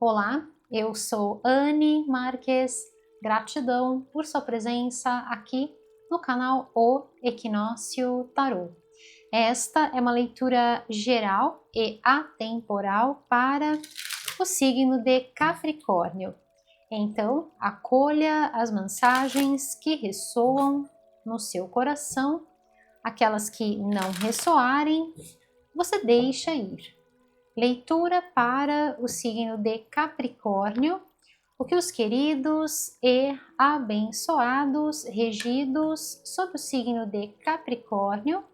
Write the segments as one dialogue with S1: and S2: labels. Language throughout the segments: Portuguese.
S1: Olá, eu sou Anne Marques, gratidão por sua presença aqui no canal O Equinócio Tarô. Esta é uma leitura geral e atemporal para o signo de Capricórnio. Então, acolha as mensagens que ressoam no seu coração, aquelas que não ressoarem, você deixa ir. Leitura para o signo de Capricórnio, o que os queridos e abençoados regidos sob o signo de Capricórnio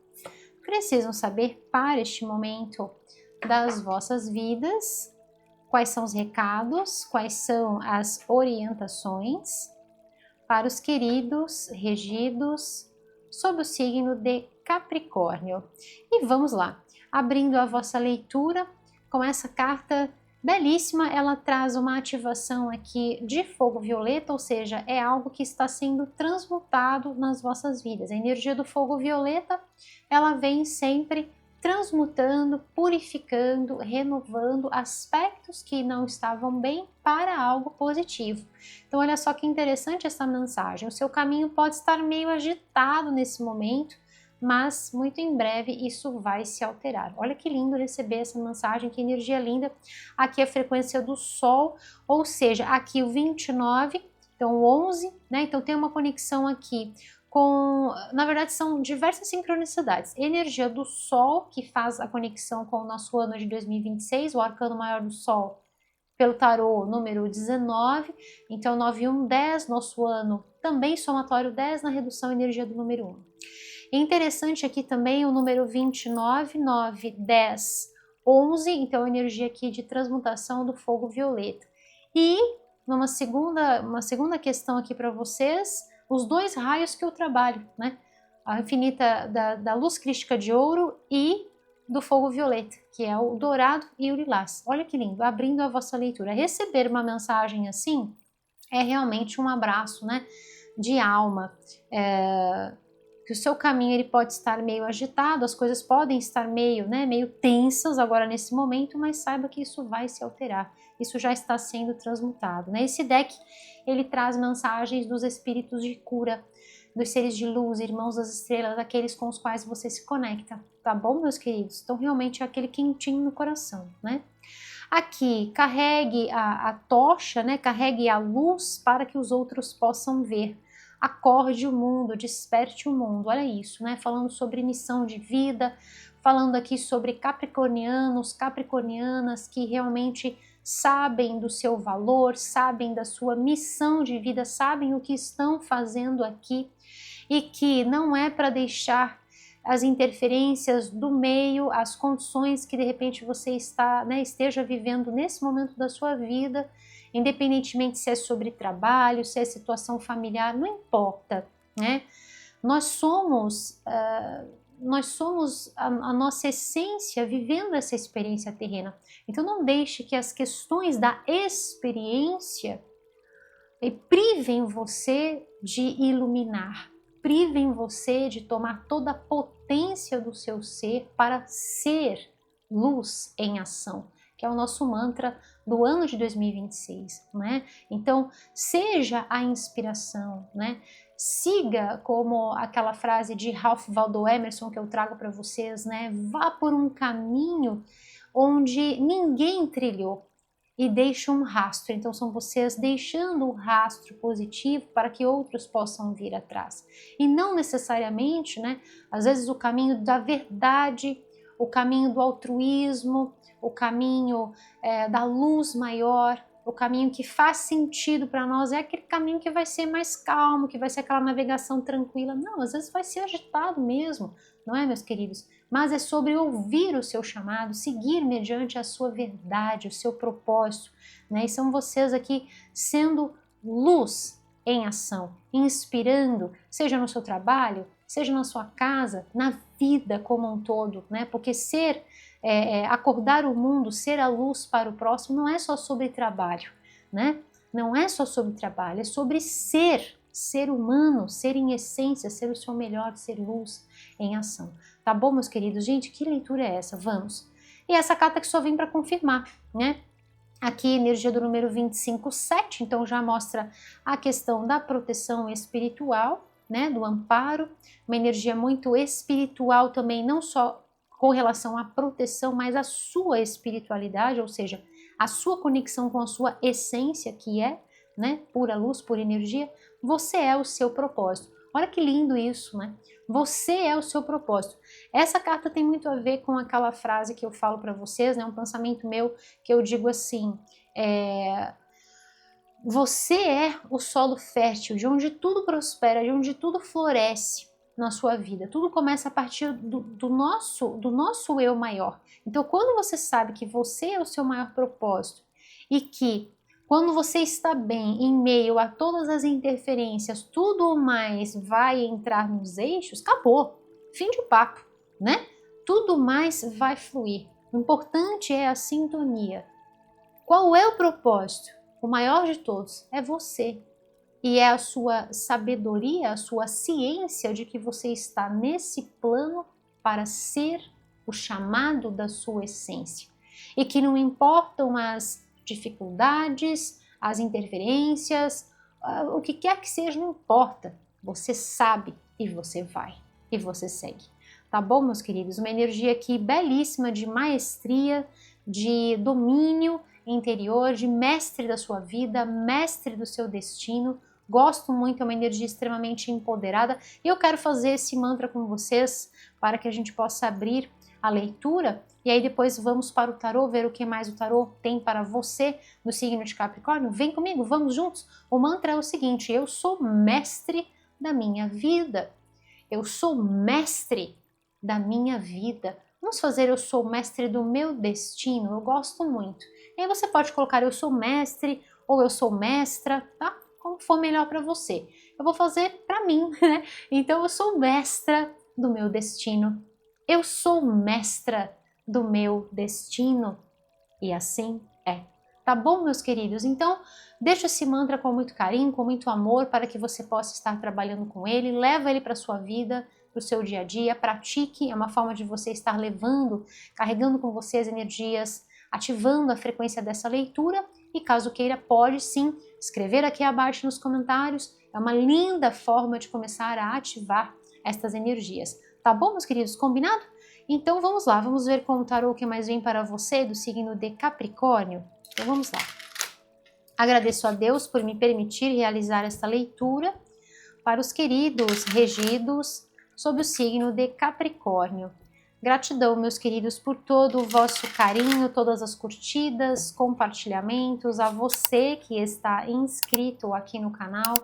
S1: precisam saber para este momento das vossas vidas, quais são os recados, quais são as orientações para os queridos regidos sob o signo de Capricórnio. E vamos lá, abrindo a vossa leitura com essa carta belíssima, ela traz uma ativação aqui de fogo violeta, ou seja, é algo que está sendo transmutado nas vossas vidas. A energia do fogo violeta, ela vem sempre transmutando, purificando, renovando aspectos que não estavam bem para algo positivo. Então, olha só que interessante essa mensagem. O seu caminho pode estar meio agitado nesse momento, mas muito em breve isso vai se alterar. Olha que lindo receber essa mensagem, que energia linda. Aqui é a frequência do Sol, ou seja, aqui o 29, então o 11, né? Então tem uma conexão aqui com, na verdade são diversas sincronicidades. Energia do Sol, que faz a conexão com o nosso ano de 2026, o arcano maior do Sol, pelo tarô, número 19, então 9110, nosso ano também somatório 10 na redução energia do número 1. É interessante aqui também o número 29, 9, 10, 11, então a energia aqui de transmutação do fogo violeta. E uma segunda questão aqui para vocês, os dois raios que eu trabalho, né? A infinita da luz crística de ouro e do fogo violeta, que é o dourado e o lilás. Olha que lindo, abrindo a vossa leitura. Receber uma mensagem assim é realmente um abraço, né? De alma. Que o seu caminho ele pode estar meio agitado, as coisas podem estar meio tensas agora nesse momento, mas saiba que isso vai se alterar, isso já está sendo transmutado, né? Esse deck, ele traz mensagens dos espíritos de cura, dos seres de luz, irmãos das estrelas, aqueles com os quais você se conecta, tá bom, meus queridos? Então, realmente é aquele quentinho no coração, né? Aqui, carregue a tocha, né? Carregue a luz para que os outros possam ver. Acorde o mundo, desperte o mundo, olha isso, né? Falando sobre missão de vida, falando aqui sobre capricornianos, capricornianas que realmente sabem do seu valor, sabem da sua missão de vida, sabem o que estão fazendo aqui e que não é para deixar as interferências do meio, as condições que de repente você esteja vivendo nesse momento da sua vida, independentemente se é sobre trabalho, se é situação familiar, não importa, né? Nós somos a nossa essência vivendo essa experiência terrena. Então não deixe que as questões da experiência privem você de iluminar, privem você de tomar toda a potência do seu ser para ser luz em ação, que é o nosso mantra do ano de 2026, né? Então, seja a inspiração, né? Siga como aquela frase de Ralph Waldo Emerson que eu trago para vocês, né? Vá por um caminho onde ninguém trilhou e deixe um rastro. Então, são vocês deixando um rastro positivo para que outros possam vir atrás. E não necessariamente, né? Às vezes o caminho da verdade, o caminho do altruísmo, o caminho da luz maior, o caminho que faz sentido para nós é aquele caminho que vai ser mais calmo, que vai ser aquela navegação tranquila. Não, às vezes vai ser agitado mesmo, não é, meus queridos? Mas é sobre ouvir o seu chamado, seguir mediante a sua verdade, o seu propósito, né? E são vocês aqui sendo luz em ação, inspirando, seja no seu trabalho, seja na sua casa, na vida como um todo, né? Porque acordar o mundo, ser a luz para o próximo, não é só sobre trabalho, né? Não é só sobre trabalho, é sobre ser humano, ser em essência, ser o seu melhor, ser luz em ação. Tá bom, meus queridos? Gente, que leitura é essa? Vamos! E essa carta que só vem para confirmar, né? Aqui, energia do número 25/7, então já mostra a questão da proteção espiritual, né, do amparo, uma energia muito espiritual também, não só com relação à proteção, mas à sua espiritualidade, ou seja, a sua conexão com a sua essência, que é, né, pura luz, pura energia. Você é o seu propósito. Olha que lindo isso, né? Você é o seu propósito. Essa carta tem muito a ver com aquela frase que eu falo para vocês, né? Um pensamento meu que eu digo assim: você é o solo fértil, de onde tudo prospera, de onde tudo floresce na sua vida. Tudo começa a partir do nosso eu maior. Então, quando você sabe que você é o seu maior propósito e que quando você está bem em meio a todas as interferências, tudo mais vai entrar nos eixos, acabou. Fim de papo, né? Tudo mais vai fluir. O importante é a sintonia. Qual é o propósito? O maior de todos é você. E é a sua sabedoria, a sua ciência de que você está nesse plano para ser o chamado da sua essência. E que não importam as dificuldades, as interferências, o que quer que seja, não importa. Você sabe e você vai e você segue. Tá bom, meus queridos? Uma energia aqui belíssima de maestria, de domínio interior, de mestre da sua vida, mestre do seu destino. Gosto muito, é uma energia extremamente empoderada e eu quero fazer esse mantra com vocês para que a gente possa abrir a leitura e aí depois vamos para o tarô, ver o que mais o tarô tem para você no signo de Capricórnio. Vem comigo, vamos juntos. O mantra é o seguinte: eu sou mestre da minha vida. Eu sou mestre da minha vida. Vamos fazer eu sou mestre do meu destino. Eu gosto muito. E aí você pode colocar eu sou mestre ou eu sou mestra, tá? Como for melhor para você. Eu vou fazer para mim, né? Então eu sou mestra do meu destino. Eu sou mestra do meu destino. E assim é. Tá bom, meus queridos? Então, deixa esse mantra com muito carinho, com muito amor, para que você possa estar trabalhando com ele. Leva ele para sua vida, para o seu dia a dia. Pratique, é uma forma de você estar levando, carregando com você as energias, ativando a frequência dessa leitura. E caso queira, pode sim escrever aqui abaixo nos comentários. É uma linda forma de começar a ativar estas energias. Tá bom, meus queridos? Combinado? Então vamos lá, vamos ver com o tarô o que mais vem para você do signo de Capricórnio. Então vamos lá. Agradeço a Deus por me permitir realizar esta leitura para os queridos regidos sob o signo de Capricórnio. Gratidão, meus queridos, por todo o vosso carinho, todas as curtidas, compartilhamentos, a você que está inscrito aqui no canal,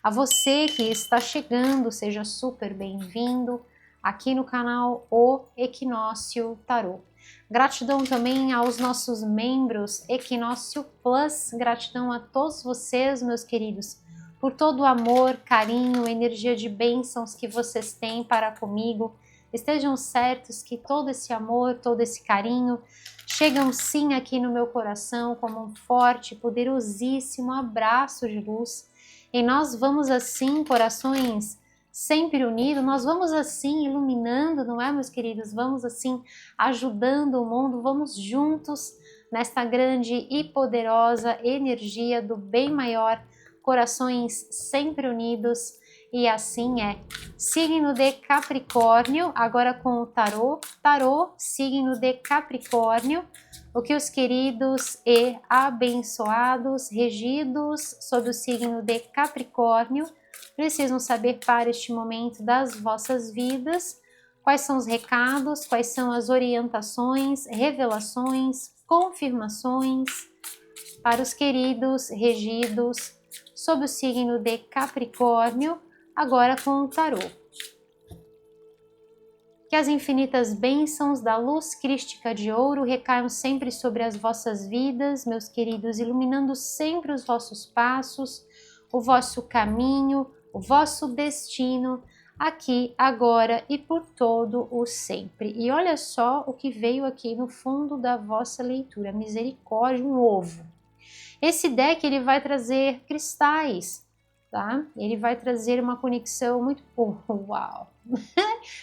S1: a você que está chegando, seja super bem-vindo aqui no canal O Equinócio Tarô. Gratidão também aos nossos membros Equinócio Plus, gratidão a todos vocês, meus queridos, por todo o amor, carinho, energia de bênçãos que vocês têm para comigo. Estejam certos que todo esse amor, todo esse carinho chegam sim aqui no meu coração como um forte, poderosíssimo abraço de luz. E nós vamos assim, corações sempre unidos, nós vamos assim iluminando, não é, meus queridos? Vamos assim ajudando o mundo, vamos juntos nesta grande e poderosa energia do bem maior, corações sempre unidos. E assim é. Signo de Capricórnio, agora com o tarô. Tarô, signo de Capricórnio. O que os queridos e abençoados, regidos sob o signo de Capricórnio, precisam saber para este momento das vossas vidas. Quais são os recados, quais são as orientações, revelações, confirmações para os queridos regidos sob o signo de Capricórnio, agora com o tarô. Que as infinitas bênçãos da luz crística de ouro recaiam sempre sobre as vossas vidas, meus queridos, iluminando sempre os vossos passos, o vosso caminho, o vosso destino, aqui, agora e por todo o sempre. E olha só o que veio aqui no fundo da vossa leitura, misericórdia, um ovo. Esse deck ele vai trazer cristais, tá? Ele vai trazer uma conexão muito... uau!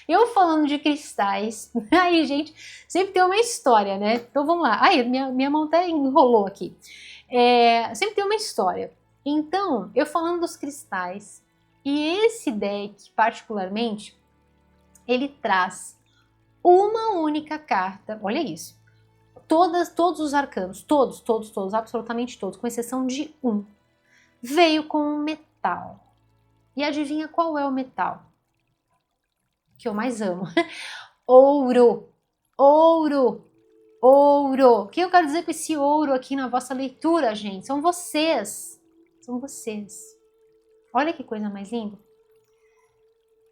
S1: Eu falando de cristais, aí, gente, sempre tem uma história, né? Então vamos lá. Aí, minha mão até enrolou aqui. Sempre tem uma história. Então, eu falando dos cristais, e esse deck, particularmente, ele traz uma única carta, olha isso. Todos os arcanos, todos, absolutamente todos, com exceção de um, veio com um metal. E adivinha qual é o metal que eu mais amo? Ouro, ouro, ouro. O que eu quero dizer com esse ouro aqui na vossa leitura, gente? São vocês. São vocês. Olha que coisa mais linda.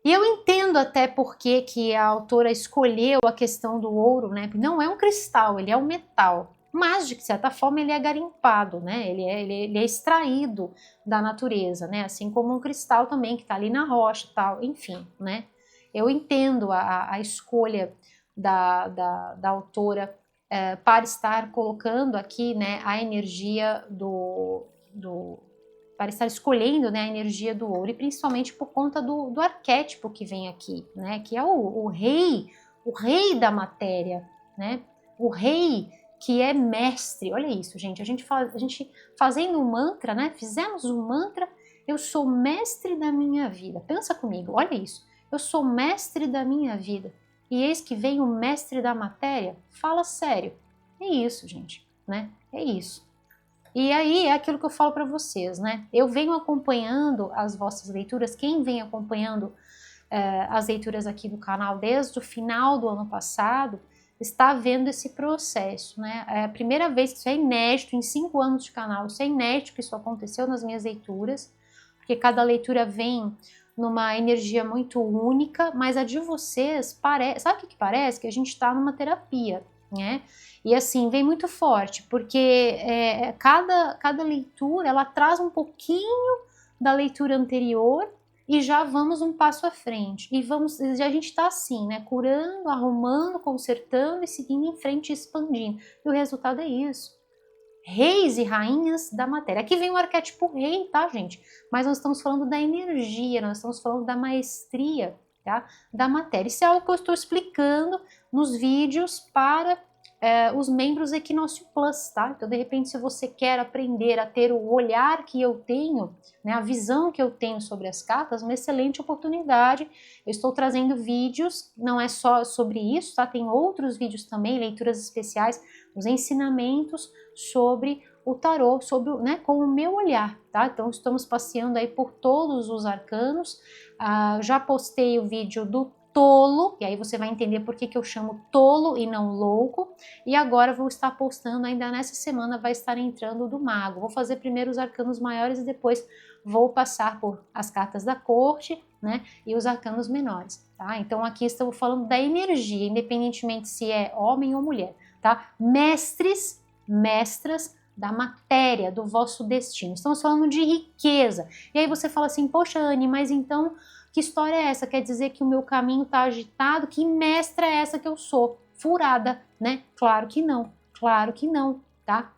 S1: E eu entendo até por que a autora escolheu a questão do ouro, né? Não é um cristal, ele é um metal. Mas, de certa forma, ele é garimpado, né? Ele é extraído da natureza, né? Assim como um cristal também, que está ali na rocha e tal. Enfim, né? Eu entendo a escolha da autora para estar colocando aqui, né, a energia para estar escolhendo, né, a energia do ouro, e principalmente por conta do arquétipo que vem aqui, né, que é o rei da matéria, né, o rei que é mestre. Olha isso, gente, a gente fazendo um mantra, né, fizemos um mantra, eu sou mestre da minha vida. Pensa comigo, olha isso, eu sou mestre da minha vida, e eis que vem o mestre da matéria. Fala sério, é isso, gente, né, é isso. E aí é aquilo que eu falo para vocês, né? Eu venho acompanhando as vossas leituras, quem vem acompanhando as leituras aqui do canal desde o final do ano passado, está vendo esse processo, né? É a primeira vez que isso é inédito, em 5 anos de canal, isso é inédito que isso aconteceu nas minhas leituras, porque cada leitura vem numa energia muito única, mas a de vocês parece, sabe o que parece? Que a gente está numa terapia, né? E assim, vem muito forte, porque cada leitura, ela traz um pouquinho da leitura anterior e já vamos um passo à frente. E a gente está assim, né? Curando, arrumando, consertando e seguindo em frente, expandindo. E o resultado é isso. Reis e rainhas da matéria. Aqui vem o arquétipo rei, tá, gente? Mas nós estamos falando da energia, nós estamos falando da maestria, tá? Da matéria. Isso é algo que eu estou explicando nos vídeos para os membros Equinócio Plus, tá? Então, de repente, se você quer aprender a ter o olhar que eu tenho, né, a visão que eu tenho sobre as cartas, uma excelente oportunidade. Eu estou trazendo vídeos, não é só sobre isso, tá? Tem outros vídeos também, leituras especiais, os ensinamentos sobre o tarô, né, com o meu olhar, tá? Então, estamos passeando aí por todos os arcanos. Já postei o vídeo do tolo, e aí você vai entender por que eu chamo tolo e não louco, e agora vou estar postando, ainda nessa semana vai estar entrando do mago. Vou fazer primeiro os arcanos maiores e depois vou passar por as cartas da corte, né, e os arcanos menores, tá? Então aqui estamos falando da energia, independentemente se é homem ou mulher, tá? Mestres, mestras da matéria, do vosso destino. Estamos falando de riqueza. E aí você fala assim, poxa, Anne, mas então que história é essa? Quer dizer que o meu caminho está agitado? Que mestra é essa que eu sou? Furada, né? Claro que não, tá?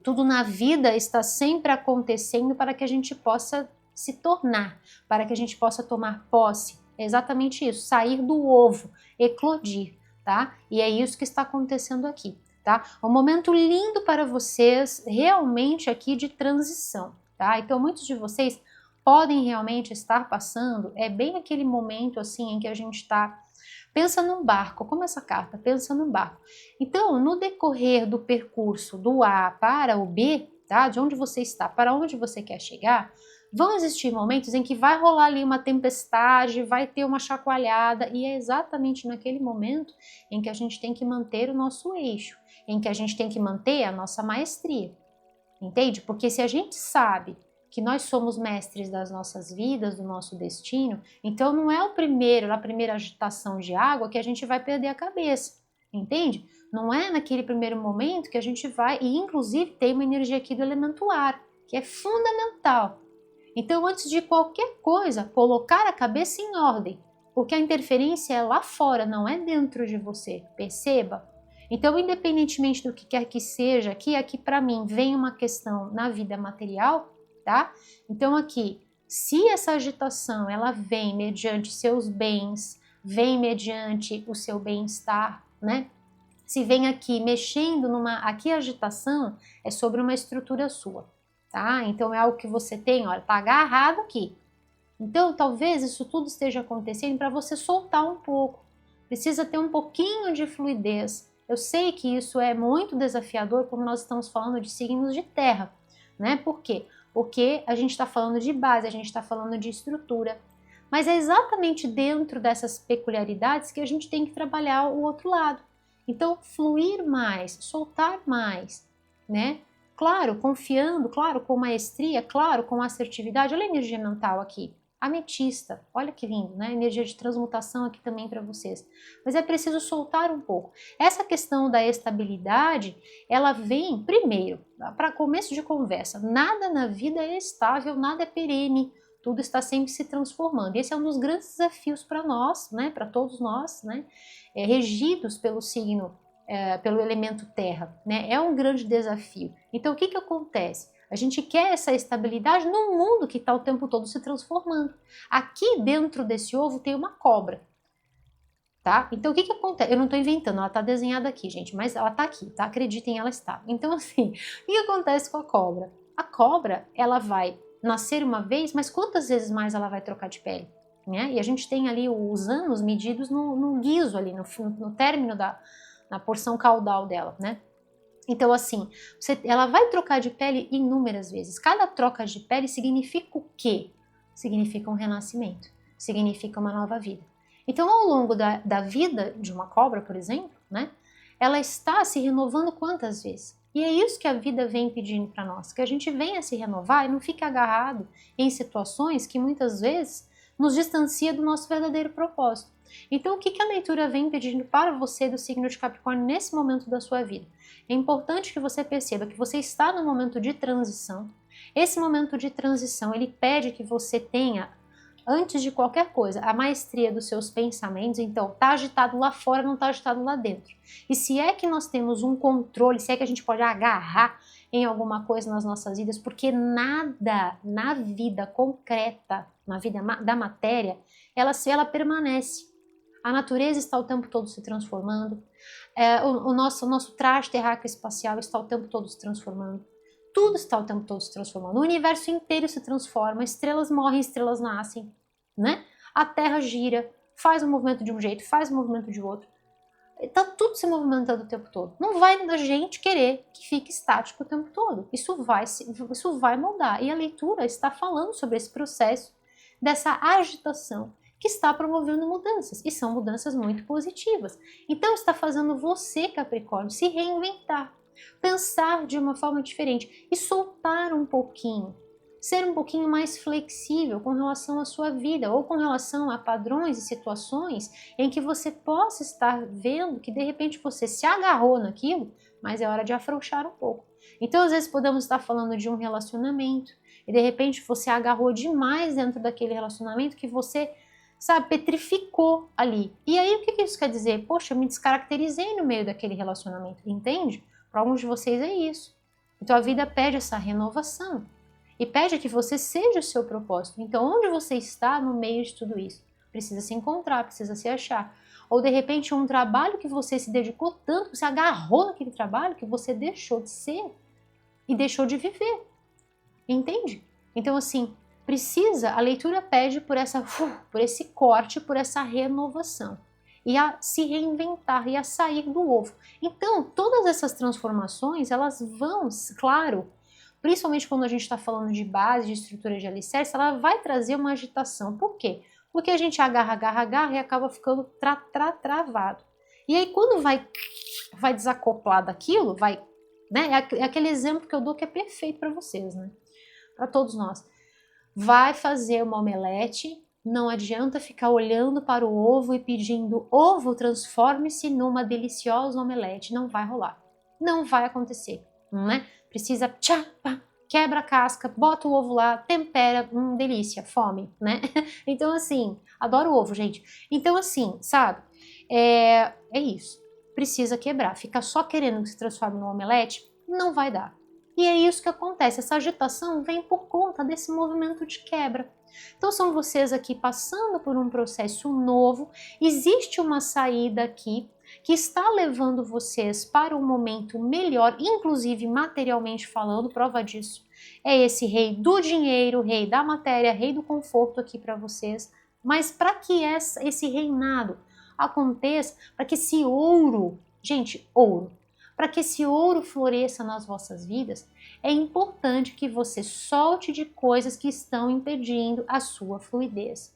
S1: Tudo na vida está sempre acontecendo para que a gente possa se tornar, para que a gente possa tomar posse. É exatamente isso, sair do ovo, eclodir, tá? E é isso que está acontecendo aqui, tá? Um momento lindo para vocês, realmente aqui de transição, tá? Então muitos de vocês podem realmente estar passando, é bem aquele momento assim em que a gente está, pensa num barco, como essa carta, pensa num barco. Então, no decorrer do percurso do A para o B, tá, de onde você está para onde você quer chegar, vão existir momentos em que vai rolar ali uma tempestade, vai ter uma chacoalhada, e é exatamente naquele momento em que a gente tem que manter o nosso eixo, em que a gente tem que manter a nossa maestria, entende? Porque se a gente sabe que nós somos mestres das nossas vidas, do nosso destino, então não é a primeira agitação de água que a gente vai perder a cabeça, entende? Não é naquele primeiro momento que a gente vai, e inclusive tem uma energia aqui do elemento ar, que é fundamental. Então, antes de qualquer coisa, colocar a cabeça em ordem, porque a interferência é lá fora, não é dentro de você, perceba? Então, independentemente do que quer que seja, aqui para mim vem uma questão na vida material, tá? Então aqui, Se essa agitação ela vem mediante seus bens, vem mediante o seu bem-estar, né? Se vem aqui mexendo aqui a agitação é sobre uma estrutura sua, tá? Então é algo que você tem, olha, tá agarrado aqui. Então talvez isso tudo esteja acontecendo para você soltar um pouco. Precisa ter um pouquinho de fluidez. Eu sei que isso é muito desafiador quando nós estamos falando de signos de terra, né? Por quê? Porque a gente está falando de base, a gente está falando de estrutura. Mas é exatamente dentro dessas peculiaridades que a gente tem que trabalhar o outro lado. Então, fluir mais, soltar mais, né? Claro, confiando, claro, com maestria, claro, com assertividade. Olha a energia mental aqui. Ametista, olha que lindo, né? Energia de transmutação aqui também para vocês. Mas é preciso soltar um pouco. Essa questão da estabilidade, ela vem primeiro, para começo de conversa. Nada na vida é estável, nada é perene. Tudo está sempre se transformando. Esse é um dos grandes desafios para nós, né? Para todos nós, né? Regidos pelo signo, pelo elemento terra, né? É um grande desafio. Então, o que que acontece? A gente quer essa estabilidade num mundo que está o tempo todo se transformando. Aqui dentro desse ovo tem uma cobra, tá? Então o que que acontece? Eu não estou inventando, ela está desenhada aqui, gente, mas ela está aqui, tá? Acreditem, ela está. Então assim, o que acontece com a cobra? A cobra, ela vai nascer uma vez, mas quantas vezes mais ela vai trocar de pele? Né? E a gente tem ali os anos medidos no guiso ali, no término na porção caudal dela, né? Então, assim, ela vai trocar de pele inúmeras vezes. Cada troca de pele significa o quê? Significa um renascimento, significa uma nova vida. Então, ao longo da vida de uma cobra, por exemplo, né, ela está se renovando quantas vezes? E é isso que a vida vem pedindo para nós, que a gente venha se renovar e não fique agarrado em situações que muitas vezes nos distancia do nosso verdadeiro propósito. Então, o que a leitura vem pedindo para você do signo de Capricórnio nesse momento da sua vida? É importante que você perceba que você está no momento de transição. Esse momento de transição, ele pede que você tenha, antes de qualquer coisa, a maestria dos seus pensamentos. Então, está agitado lá fora, não está agitado lá dentro. E se é que nós temos um controle, se é que a gente pode agarrar em alguma coisa nas nossas vidas, porque nada na vida concreta, na vida da matéria, ela permanece. A natureza está o tempo todo se transformando, o nosso traje terráqueo espacial está o tempo todo se transformando, tudo está o tempo todo se transformando, o universo inteiro se transforma, estrelas morrem, estrelas nascem, né? A Terra gira, faz um movimento de um jeito, faz um movimento de outro, está tudo se movimentando o tempo todo. Não vai da gente querer que fique estático o tempo todo, isso vai mudar, e a leitura está falando sobre esse processo, dessa agitação, que está promovendo mudanças, e são mudanças muito positivas. Então está fazendo você, Capricórnio, se reinventar, pensar de uma forma diferente e soltar um pouquinho, ser um pouquinho mais flexível com relação à sua vida ou com relação a padrões e situações em que você possa estar vendo que de repente você se agarrou naquilo, mas é hora de afrouxar um pouco. Então às vezes podemos estar falando de um relacionamento e de repente você agarrou demais dentro daquele relacionamento que você, sabe, petrificou ali. E aí o que isso quer dizer? Poxa, eu me descaracterizei no meio daquele relacionamento, entende? Para alguns de vocês é isso. Então a vida pede essa renovação e pede que você seja o seu propósito. Então onde você está no meio de tudo isso? Precisa se encontrar, precisa se achar. Ou de repente um trabalho que você se dedicou tanto, você agarrou naquele trabalho que você deixou de ser e deixou de viver. Entende? Então assim, a leitura pede por esse corte, por essa renovação e a se reinventar e a sair do ovo. Então, todas essas transformações, elas vão, claro, principalmente quando a gente está falando de base, de estrutura de alicerce, ela vai trazer uma agitação. Por quê? Porque a gente agarra e acaba ficando travado. E aí, quando vai desacoplar daquilo, né? É aquele exemplo que eu dou que é perfeito para vocês, né? Para todos nós. Vai fazer uma omelete, não adianta ficar olhando para o ovo e pedindo ovo, transforme-se numa deliciosa omelete, não vai rolar, não vai acontecer, né? Precisa quebra a casca, bota o ovo lá, tempera, delícia, fome, né? Então assim, adoro ovo, gente. Então assim, sabe, é isso, precisa quebrar, ficar só querendo que se transforme numa omelete, não vai dar. E é isso que acontece, essa agitação vem por conta desse movimento de quebra. Então são vocês aqui passando por um processo novo, existe uma saída aqui que está levando vocês para um momento melhor, inclusive materialmente falando, prova disso é esse rei do dinheiro, rei da matéria, rei do conforto aqui para vocês. Mas para que esse reinado aconteça, para que esse ouro, gente, ouro, para que esse ouro floresça nas vossas vidas, é importante que você solte de coisas que estão impedindo a sua fluidez.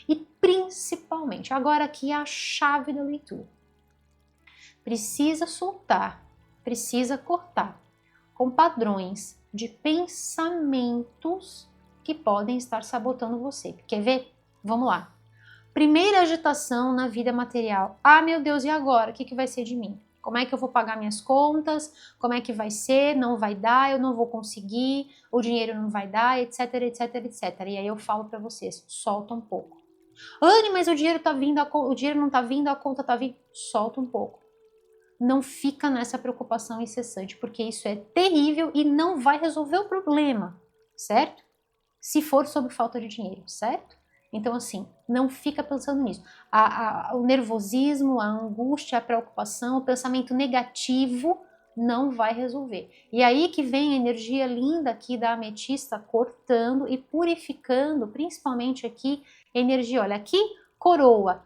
S1: E principalmente, agora aqui é a chave da leitura. Precisa soltar, precisa cortar com padrões de pensamentos que podem estar sabotando você. Quer ver? Vamos lá. Primeira agitação na vida material. Ah, meu Deus, e agora? O que vai ser de mim? Como é que eu vou pagar minhas contas? Como é que vai ser? Não vai dar, eu não vou conseguir, o dinheiro não vai dar, etc, etc, etc. E aí eu falo para vocês, solta um pouco. Anne, mas o dinheiro tá vindo, o dinheiro não tá vindo, a conta tá vindo. Solta um pouco. Não fica nessa preocupação incessante, porque isso é terrível e não vai resolver o problema, certo? Se for sobre falta de dinheiro, certo? Então, assim, não fica pensando nisso. O nervosismo, a angústia, a preocupação, o pensamento negativo não vai resolver. E aí que vem a energia linda aqui da ametista cortando e purificando, principalmente aqui, energia. Olha, aqui coroa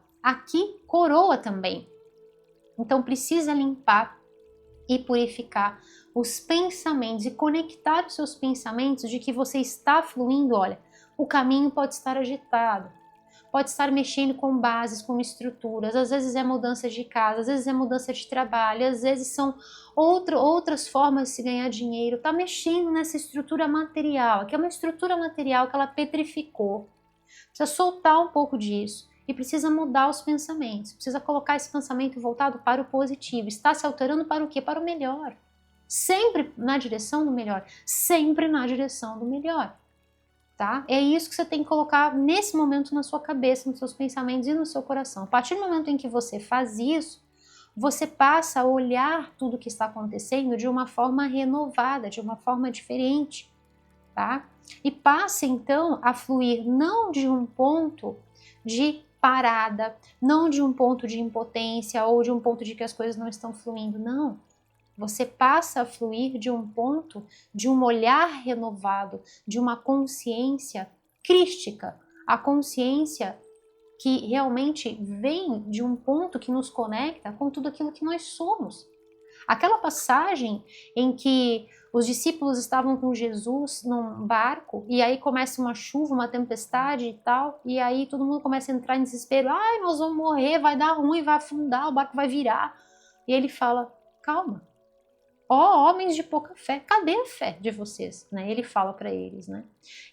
S1: também. Então, precisa limpar e purificar os pensamentos e conectar os seus pensamentos de que você está fluindo. Olha, o caminho pode estar agitado, pode estar mexendo com bases, com estruturas, às vezes é mudança de casa, às vezes é mudança de trabalho, às vezes são outras formas de se ganhar dinheiro, está mexendo nessa estrutura material, que é uma estrutura material que ela petrificou. Precisa soltar um pouco disso e precisa mudar os pensamentos, precisa colocar esse pensamento voltado para o positivo, está se alterando para o quê? Para o melhor. Sempre na direção do melhor, sempre na direção do melhor. Tá? É isso que você tem que colocar nesse momento na sua cabeça, nos seus pensamentos e no seu coração. A partir do momento em que você faz isso, você passa a olhar tudo que está acontecendo de uma forma renovada, de uma forma diferente, tá? E passa então a fluir não de um ponto de parada, não de um ponto de impotência ou de um ponto de que as coisas não estão fluindo, não. Você passa a fluir de um ponto, de um olhar renovado, de uma consciência crística, a consciência que realmente vem de um ponto que nos conecta com tudo aquilo que nós somos. Aquela passagem em que os discípulos estavam com Jesus num barco e aí começa uma chuva, uma tempestade e tal, e aí todo mundo começa a entrar em desespero. Ai, nós vamos morrer, vai dar ruim, vai afundar, o barco vai virar. E ele fala, calma. Ó, homens de pouca fé, cadê a fé de vocês? Né? Ele fala para eles, né?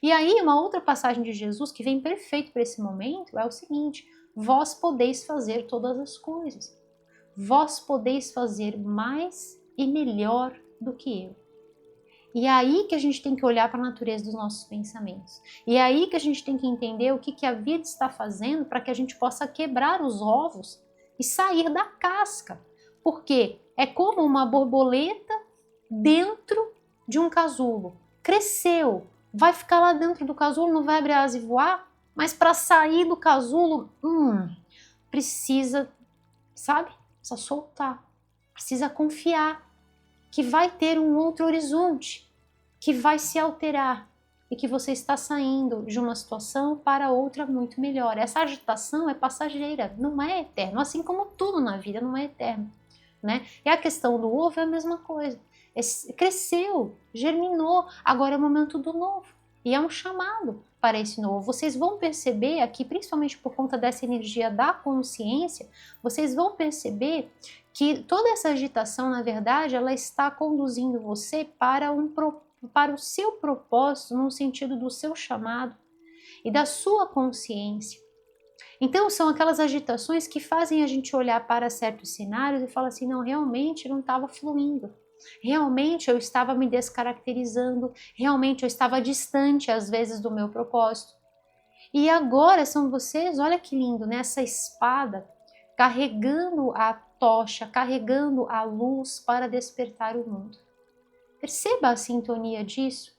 S1: E aí uma outra passagem de Jesus que vem perfeito para esse momento é o seguinte: vós podeis fazer todas as coisas. Vós podeis fazer mais e melhor do que eu. E é aí que a gente tem que olhar para a natureza dos nossos pensamentos. E é aí que a gente tem que entender o que a vida está fazendo para que a gente possa quebrar os ovos e sair da casca. Porque é como uma borboleta dentro de um casulo. Cresceu, vai ficar lá dentro do casulo, não vai abrir asa e voar, mas para sair do casulo, precisa, sabe? Precisa soltar, precisa confiar que vai ter um outro horizonte, que vai se alterar e que você está saindo de uma situação para outra muito melhor. Essa agitação é passageira, não é eterna, assim como tudo na vida não é eterno. Né? E a questão do ovo é a mesma coisa. Cresceu, germinou, agora é o momento do novo. E é um chamado para esse novo. Vocês vão perceber aqui, principalmente por conta dessa energia da consciência, vocês vão perceber que toda essa agitação, na verdade, ela está conduzindo você para o seu propósito, no sentido do seu chamado e da sua consciência. Então são aquelas agitações que fazem a gente olhar para certos cenários e falar assim, não, realmente não estava fluindo. Realmente eu estava me descaracterizando, realmente eu estava distante às vezes do meu propósito. E agora são vocês, olha que lindo, né? Essa espada carregando a tocha, carregando a luz para despertar o mundo. Perceba a sintonia disso.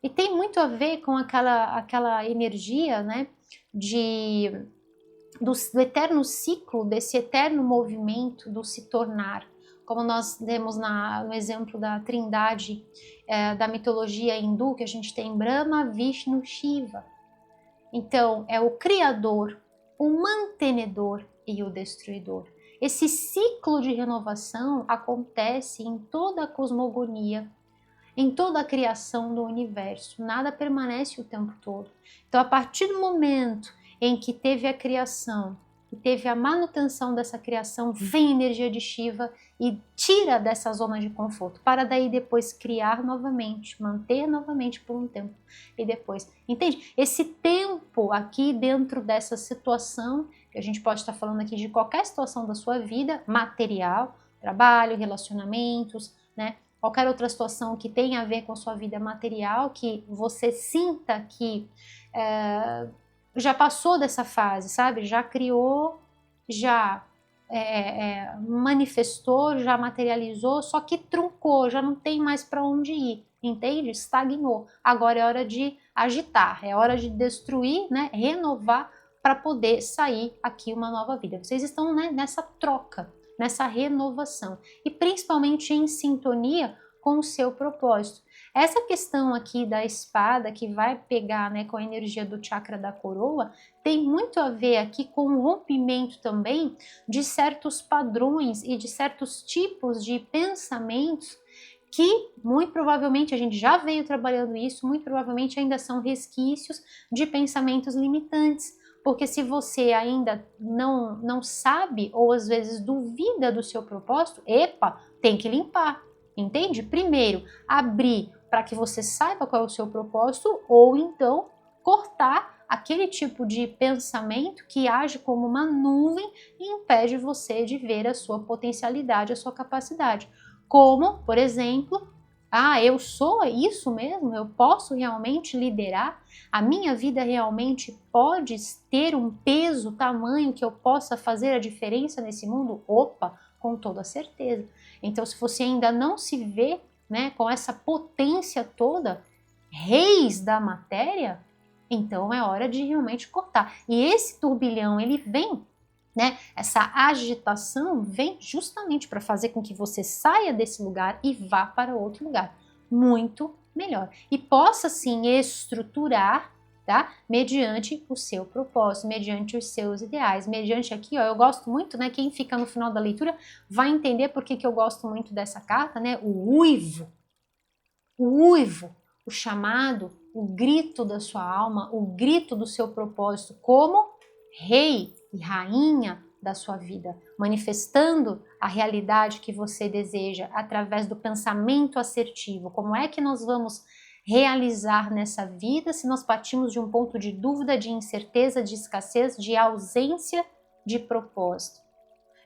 S1: E tem muito a ver com aquela energia, né, do eterno ciclo, desse eterno movimento do se tornar. Como nós temos no exemplo da trindade da mitologia hindu, que a gente tem Brahma, Vishnu, Shiva. Então, é o Criador, o mantenedor e o destruidor. Esse ciclo de renovação acontece em toda a cosmogonia, em toda a criação do universo. Nada permanece o tempo todo. Então, a partir do momento em que teve a criação, e teve a manutenção dessa criação, vem a energia de Shiva e tira dessa zona de conforto, para daí depois criar novamente, manter novamente por um tempo e depois, entende? Esse tempo aqui dentro dessa situação, que a gente pode estar falando aqui de qualquer situação da sua vida, material, trabalho, relacionamentos, né? Qualquer outra situação que tenha a ver com a sua vida material, que você sinta que já passou dessa fase, sabe? Já criou, já manifestou, já materializou, só que truncou, já não tem mais para onde ir, entende? Estagnou. Agora é hora de agitar, é hora de destruir, né? Renovar para poder sair aqui uma nova vida. Vocês estão, né, nessa troca, nessa renovação e principalmente em sintonia com o seu propósito. Essa questão aqui da espada que vai pegar, né, com a energia do chakra da coroa tem muito a ver aqui com o rompimento também de certos padrões e de certos tipos de pensamentos que muito provavelmente a gente já veio trabalhando isso, muito provavelmente ainda são resquícios de pensamentos limitantes. Porque se você ainda não sabe ou às vezes duvida do seu propósito, epa, tem que limpar, entende? Primeiro, abrir para que você saiba qual é o seu propósito ou então cortar aquele tipo de pensamento que age como uma nuvem e impede você de ver a sua potencialidade, a sua capacidade. Como, por exemplo, eu sou isso mesmo? Eu posso realmente liderar? A minha vida realmente pode ter um peso, tamanho que eu possa fazer a diferença nesse mundo? Opa, com toda certeza. Então, se você ainda não se vê, né, com essa potência toda, reis da matéria, então é hora de realmente cortar. E esse turbilhão, ele vem, né? Essa agitação vem justamente para fazer com que você saia desse lugar e vá para outro lugar muito melhor e possa sim estruturar, tá? Mediante o seu propósito, mediante os seus ideais, mediante aqui, ó, eu gosto muito, né? Quem fica no final da leitura vai entender por que eu gosto muito dessa carta, né? O uivo, o chamado, o grito da sua alma, o grito do seu propósito como rei e rainha da sua vida, manifestando a realidade que você deseja através do pensamento assertivo. Como é que nós vamos realizar nessa vida se nós partimos de um ponto de dúvida, de incerteza, de escassez, de ausência de propósito,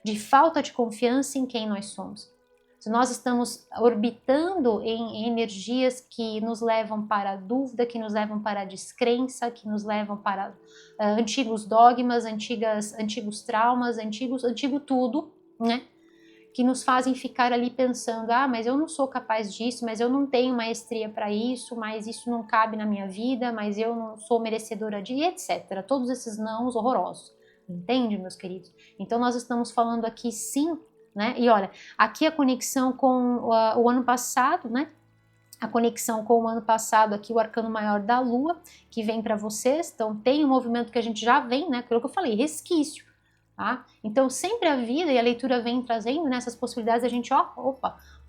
S1: de falta de confiança em quem nós somos? Se nós estamos orbitando em energias que nos levam para a dúvida, que nos levam para a descrença, que nos levam para antigos dogmas, antigos traumas, antigo tudo, né? Que nos fazem ficar ali pensando, mas eu não sou capaz disso, mas eu não tenho maestria para isso, mas isso não cabe na minha vida, mas eu não sou merecedora de, etc. Todos esses nãos horrorosos, entende, meus queridos? Então nós estamos falando aqui sim, né? E olha, aqui a conexão com o ano passado, né? A conexão com o ano passado, aqui o arcano maior da lua, que vem para vocês. Então tem um movimento que a gente já vem, né? Aquilo que eu falei, resquício. Tá? Então sempre a vida e a leitura vem trazendo nessas possibilidades a gente, vou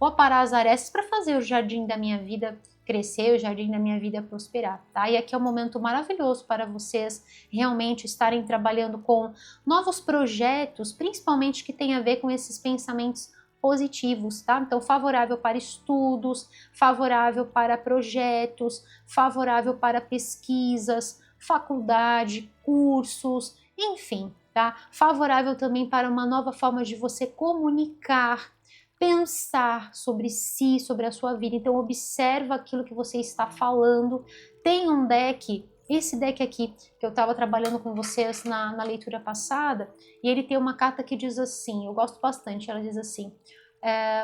S1: aparar as arestas para fazer o jardim da minha vida crescer, o jardim da minha vida prosperar, tá? E aqui é um momento maravilhoso para vocês realmente estarem trabalhando com novos projetos, principalmente que tem a ver com esses pensamentos positivos, tá? Então favorável para estudos, favorável para projetos, favorável para pesquisas, faculdade, cursos, enfim, tá? Favorável também para uma nova forma de você comunicar, pensar sobre si, sobre a sua vida. Então observa aquilo que você está falando. Tem um deck, esse deck aqui, que eu estava trabalhando com vocês na leitura passada, e ele tem uma carta que diz assim, eu gosto bastante, ela diz assim,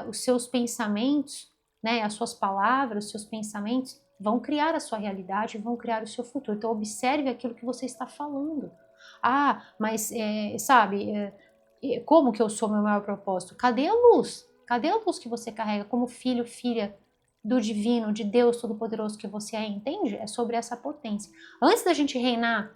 S1: os seus pensamentos né, as suas palavras, os seus pensamentos vão criar a sua realidade, vão criar o seu futuro. Então observe aquilo que você está falando. Ah, mas como que eu sou meu maior propósito? Cadê a luz? Cadê a luz que você carrega como filho, filha do divino, de Deus Todo-Poderoso que você é, entende? É sobre essa potência. Antes da gente reinar,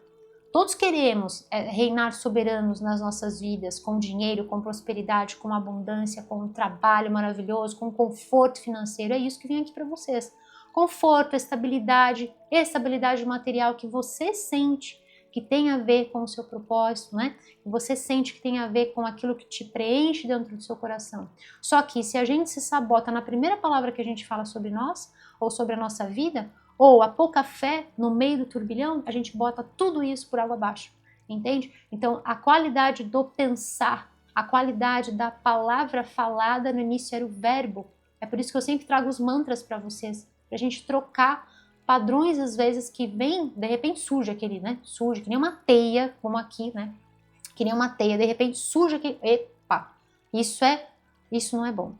S1: todos queremos reinar soberanos nas nossas vidas, com dinheiro, com prosperidade, com abundância, com um trabalho maravilhoso, com conforto financeiro. É isso que vem aqui para vocês. Conforto, estabilidade material que você sente que tem a ver com o seu propósito, né? Que você sente que tem a ver com aquilo que te preenche dentro do seu coração. Só que se a gente se sabota na primeira palavra que a gente fala sobre nós, ou sobre a nossa vida, ou a pouca fé no meio do turbilhão, a gente bota tudo isso por água abaixo, entende? Então, a qualidade do pensar, a qualidade da palavra falada no início era o verbo. É por isso que eu sempre trago os mantras para vocês, pra gente trocar padrões, às vezes, que vem, de repente surge aquele, né? Surge, que nem uma teia, como aqui, né? Que nem uma teia, de repente surge aquele, epa, isso não é bom.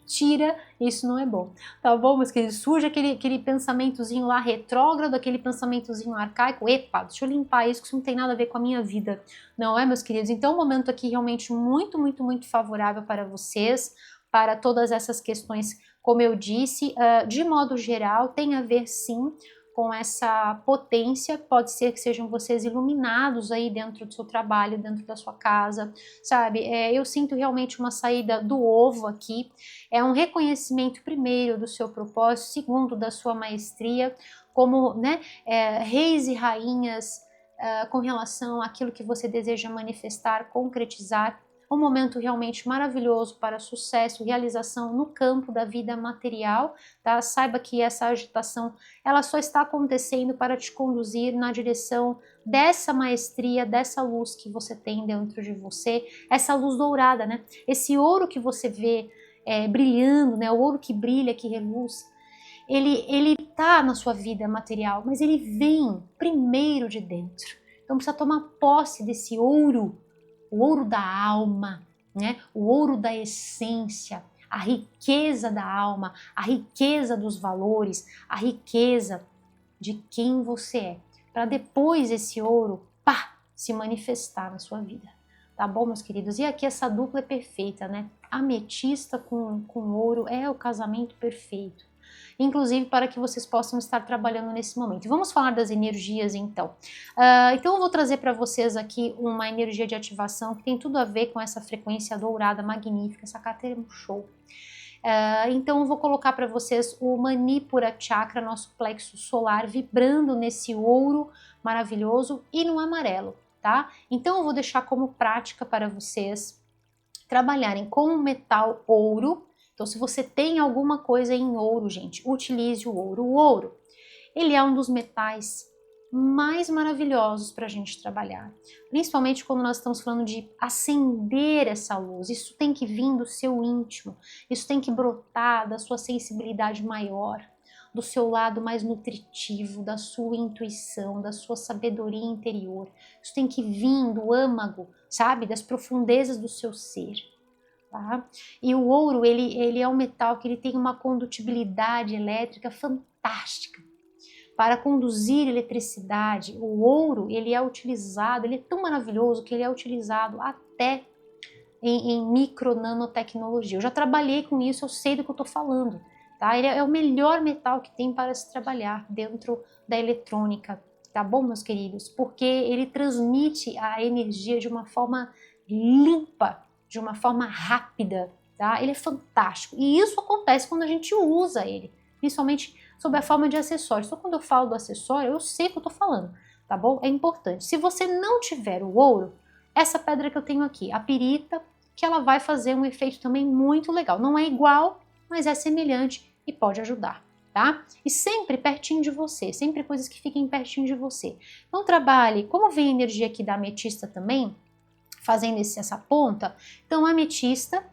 S1: Tira, isso não é bom, tá bom? Mas que surge aquele pensamentozinho lá retrógrado, aquele pensamentozinho arcaico, epa, deixa eu limpar isso, que isso não tem nada a ver com a minha vida, não é, meus queridos? Então, um momento aqui realmente muito, muito, muito favorável para vocês, para todas essas questões, como eu disse, de modo geral, tem a ver sim com essa potência. Pode ser que sejam vocês iluminados aí dentro do seu trabalho, dentro da sua casa, sabe? Eu sinto realmente uma saída do ovo aqui, é um reconhecimento primeiro do seu propósito, segundo da sua maestria, como, né, reis e rainhas com relação àquilo que você deseja manifestar, concretizar. Um momento realmente maravilhoso para sucesso, realização no campo da vida material, tá? Saiba que essa agitação, ela só está acontecendo para te conduzir na direção dessa maestria, dessa luz que você tem dentro de você, essa luz dourada, né? Esse ouro que você vê brilhando, né? O ouro que brilha, que reluz, ele tá na sua vida material, mas ele vem primeiro de dentro. Então precisa tomar posse desse ouro, o ouro da alma, né? O ouro da essência, a riqueza da alma, a riqueza dos valores, a riqueza de quem você é, para depois esse ouro, se manifestar na sua vida. Tá bom, meus queridos? E aqui essa dupla é perfeita, né? Ametista com ouro é o casamento perfeito. Inclusive para que vocês possam estar trabalhando nesse momento. Vamos falar das energias então. Então eu vou trazer para vocês aqui uma energia de ativação que tem tudo a ver com essa frequência dourada magnífica, essa carteira é um show. Então eu vou colocar para vocês o Manipura Chakra, nosso plexo solar, vibrando nesse ouro maravilhoso e no amarelo, tá? Então eu vou deixar como prática para vocês trabalharem com o metal ouro. Então, se você tem alguma coisa em ouro, gente, utilize o ouro. O ouro, ele é um dos metais mais maravilhosos para a gente trabalhar. Principalmente quando nós estamos falando de acender essa luz. Isso tem que vir do seu íntimo. Isso tem que brotar da sua sensibilidade maior, do seu lado mais nutritivo, da sua intuição, da sua sabedoria interior. Isso tem que vir do âmago, sabe? Das profundezas do seu ser. Tá? E o ouro, ele é um metal que ele tem uma condutibilidade elétrica fantástica. Para conduzir eletricidade, o ouro, ele é utilizado, ele é tão maravilhoso que ele é utilizado até em micro nanotecnologia. Eu já trabalhei com isso, eu sei do que eu estou falando. Tá? Ele é o melhor metal que tem para se trabalhar dentro da eletrônica, tá bom, meus queridos? Porque ele transmite a energia de uma forma limpa, de uma forma rápida, tá? Ele é fantástico. E isso acontece quando a gente usa ele, principalmente sob a forma de acessório. Só quando eu falo do acessório, eu sei o que eu tô falando, tá bom? É importante. Se você não tiver o ouro, essa pedra que eu tenho aqui, a pirita, que ela vai fazer um efeito também muito legal. Não é igual, mas é semelhante e pode ajudar, tá? E sempre pertinho de você, sempre coisas que fiquem pertinho de você. Então trabalhe, como vem a energia aqui da ametista também, fazendo essa ponta, então a ametista,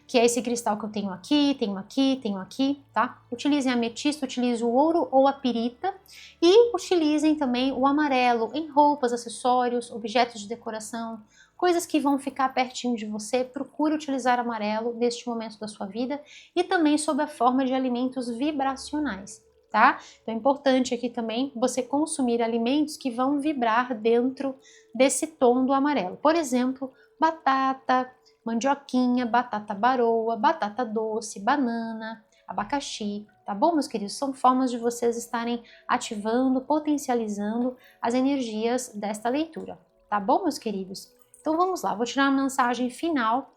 S1: que é esse cristal que eu tenho aqui, tá? Utilizem a ametista, utilizem o ouro ou a pirita e utilizem também o amarelo em roupas, acessórios, objetos de decoração, coisas que vão ficar pertinho de você, procure utilizar amarelo neste momento da sua vida e também sob a forma de alimentos vibracionais, tá? Então é importante aqui também você consumir alimentos que vão vibrar dentro desse tom do amarelo. Por exemplo, batata, mandioquinha, batata baroa, batata doce, banana, abacaxi, tá bom, meus queridos? São formas de vocês estarem ativando, potencializando as energias desta leitura, tá bom, meus queridos? Então vamos lá, vou tirar uma mensagem final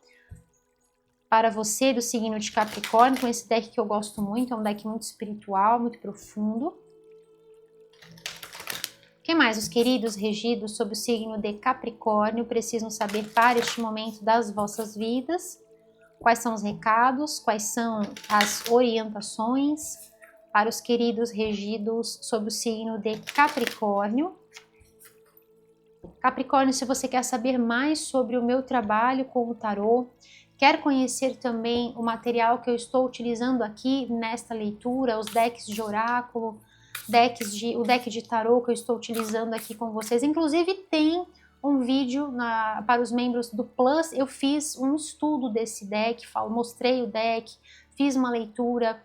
S1: para você do signo de Capricórnio, com esse deck que eu gosto muito, é um deck muito espiritual, muito profundo. O que mais os queridos regidos sob o signo de Capricórnio precisam saber para este momento das vossas vidas? Quais são os recados? Quais são as orientações para os queridos regidos sob o signo de Capricórnio? Capricórnio, se você quer saber mais sobre o meu trabalho com o tarô, quer conhecer também o material que eu estou utilizando aqui nesta leitura, os decks de oráculo, o deck de tarô que eu estou utilizando aqui com vocês. Inclusive tem um vídeo para os membros do Plus, eu fiz um estudo desse deck, mostrei o deck, fiz uma leitura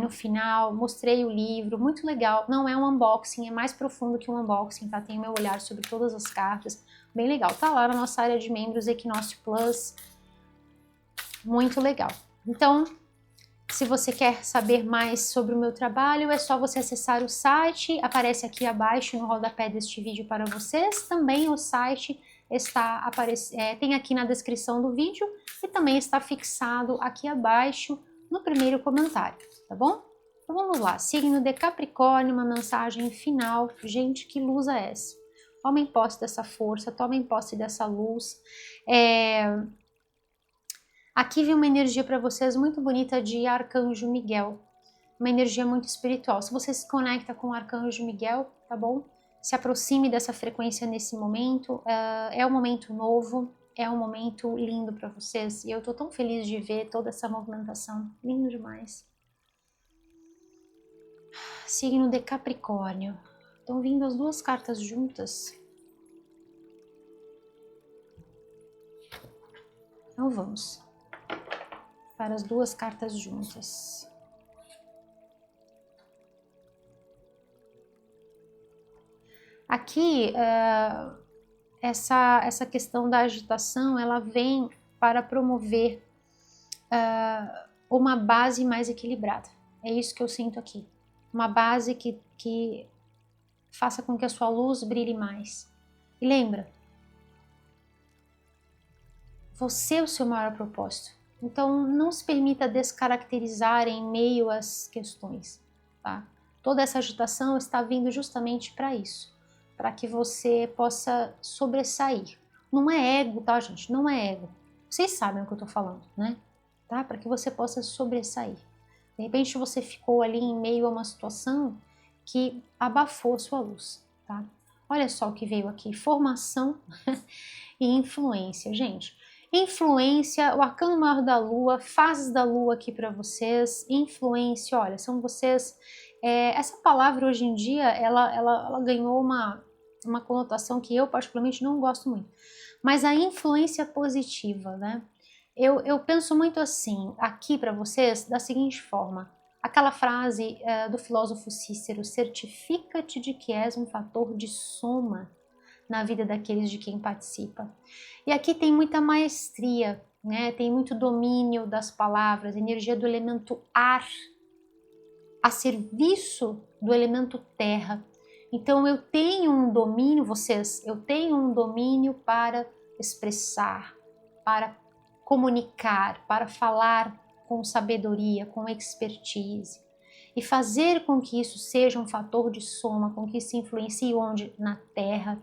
S1: no final, mostrei o livro, muito legal. Não é um unboxing, é mais profundo que um unboxing, tá? Tem o meu olhar sobre todas as cartas, bem legal. Tá lá na nossa área de membros Equinócio Plus, muito legal. Então, se você quer saber mais sobre o meu trabalho, é só você acessar o site, aparece aqui abaixo no rodapé deste vídeo para vocês. Também o site tem aqui na descrição do vídeo e também está fixado aqui abaixo no primeiro comentário, tá bom? Então vamos lá, signo de Capricórnio, uma mensagem final. Gente, que luz é essa? Tomem posse dessa força, tomem posse dessa luz. Aqui vem uma energia para vocês muito bonita de Arcanjo Miguel, uma energia muito espiritual. Se você se conecta com o Arcanjo Miguel, tá bom? Se aproxime dessa frequência nesse momento, é um momento novo, é um momento lindo para vocês e eu tô tão feliz de ver toda essa movimentação, lindo demais. Signo de Capricórnio, estão vindo as duas cartas juntas. Então vamos para as duas cartas juntas. Aqui, essa questão da agitação, ela vem para promover uma base mais equilibrada. É isso que eu sinto aqui. Uma base que faça com que a sua luz brilhe mais. E lembra, você é o seu maior propósito. Então, não se permita descaracterizar em meio às questões, tá? Toda essa agitação está vindo justamente para isso, para que você possa sobressair. Não é ego, tá, gente? Não é ego. Vocês sabem o que eu tô falando, né? Tá? Para que você possa sobressair. De repente, você ficou ali em meio a uma situação que abafou a sua luz, tá? Olha só o que veio aqui, formação e influência, gente. Influência, o arcano maior da lua, fases da lua aqui para vocês, influência, olha, são vocês, essa palavra hoje em dia, ela ganhou uma conotação que eu particularmente não gosto muito, mas a influência positiva, né? Eu penso muito assim, aqui para vocês, da seguinte forma, aquela frase do filósofo Cícero, certifica-te de que és um fator de soma na vida daqueles de quem participa. E aqui tem muita maestria, né? Tem muito domínio das palavras, energia do elemento ar, a serviço do elemento terra. Então eu tenho um domínio, eu tenho um domínio para expressar, para comunicar, para falar com sabedoria, com expertise. E fazer com que isso seja um fator de soma, com que isso influencie onde? Na terra,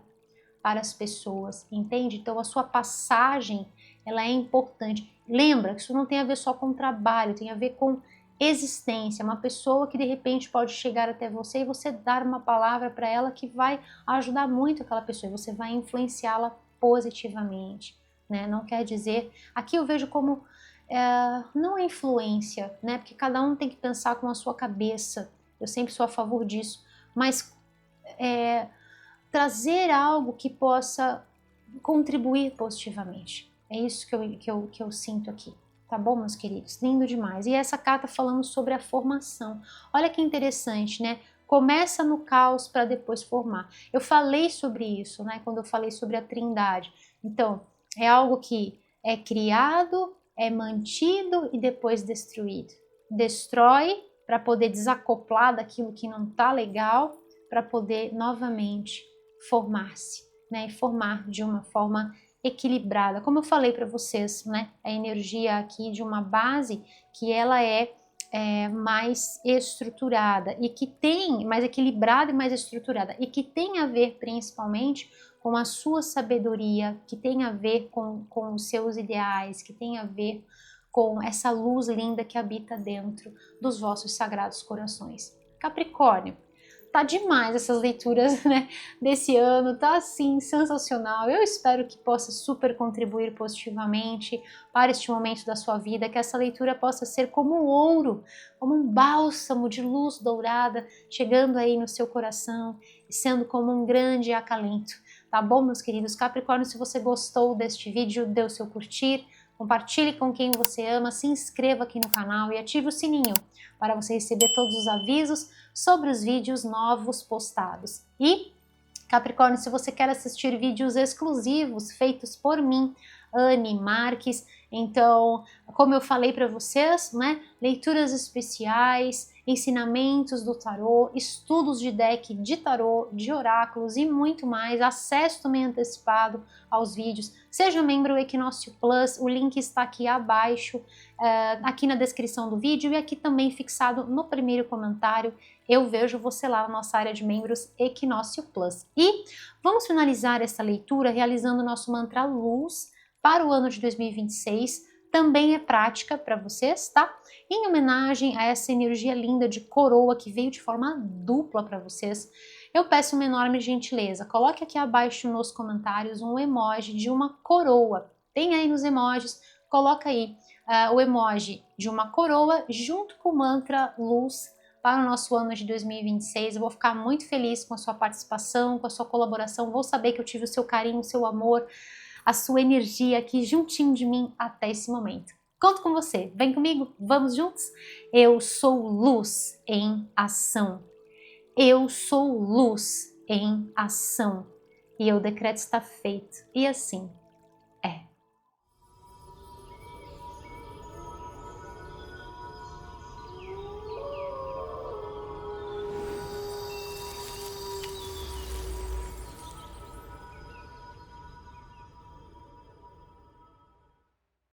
S1: para as pessoas, entende? Então a sua passagem, ela é importante. Lembra que isso não tem a ver só com trabalho, tem a ver com existência. Uma pessoa que de repente pode chegar até você e você dar uma palavra para ela que vai ajudar muito aquela pessoa e você vai influenciá-la positivamente, né? Não quer dizer, aqui eu vejo como não é influência, né? Porque cada um tem que pensar com a sua cabeça. Eu sempre sou a favor disso, mas trazer algo que possa contribuir positivamente. É isso que eu sinto aqui. Tá bom, meus queridos? Lindo demais. E essa carta falando sobre a formação. Olha que interessante, né? Começa no caos para depois formar. Eu falei sobre isso, né? Quando eu falei sobre a Trindade. Então, é algo que é criado, é mantido e depois destruído. Destrói para poder desacoplar daquilo que não tá legal, para poder novamente formar-se, né? E formar de uma forma equilibrada. Como eu falei para vocês, né? A energia aqui de uma base que ela é mais estruturada e que tem mais equilibrada e mais estruturada e que tem a ver principalmente com a sua sabedoria, que tem a ver com os seus ideais, que tem a ver com essa luz linda que habita dentro dos vossos sagrados corações. Capricórnio, tá demais essas leituras, né, desse ano, tá assim sensacional. Eu espero que possa super contribuir positivamente para este momento da sua vida, que essa leitura possa ser como um ouro, como um bálsamo de luz dourada chegando aí no seu coração e sendo como um grande acalento. Tá bom, meus queridos Capricórnio? Se você gostou deste vídeo, dê o seu curtir, compartilhe com quem você ama, se inscreva aqui no canal e ative o sininho para você receber todos os avisos sobre os vídeos novos postados. E, Capricórnio, se você quer assistir vídeos exclusivos feitos por mim, Anne Marques, então, como eu falei para vocês, né, leituras especiais, ensinamentos do tarô, estudos de deck de tarô, de oráculos e muito mais, acesso também antecipado aos vídeos. Seja membro do Equinócio Plus, o link está aqui abaixo, aqui na descrição do vídeo e aqui também fixado no primeiro comentário. Eu vejo você lá na nossa área de membros Equinócio Plus. E vamos finalizar essa leitura realizando o nosso mantra luz para o ano de 2026, também é prática para vocês, tá? Em homenagem a essa energia linda de coroa que veio de forma dupla para vocês, eu peço uma enorme gentileza, coloque aqui abaixo nos comentários um emoji de uma coroa. Tem aí nos emojis, coloca aí o emoji de uma coroa junto com o mantra luz para o nosso ano de 2026. Eu vou ficar muito feliz com a sua participação, com a sua colaboração, vou saber que eu tive o seu carinho, o seu amor, a sua energia aqui juntinho de mim até esse momento. Conto com você, vem comigo, vamos juntos? Eu sou luz em ação. Eu sou luz em ação. E o decreto está feito. E assim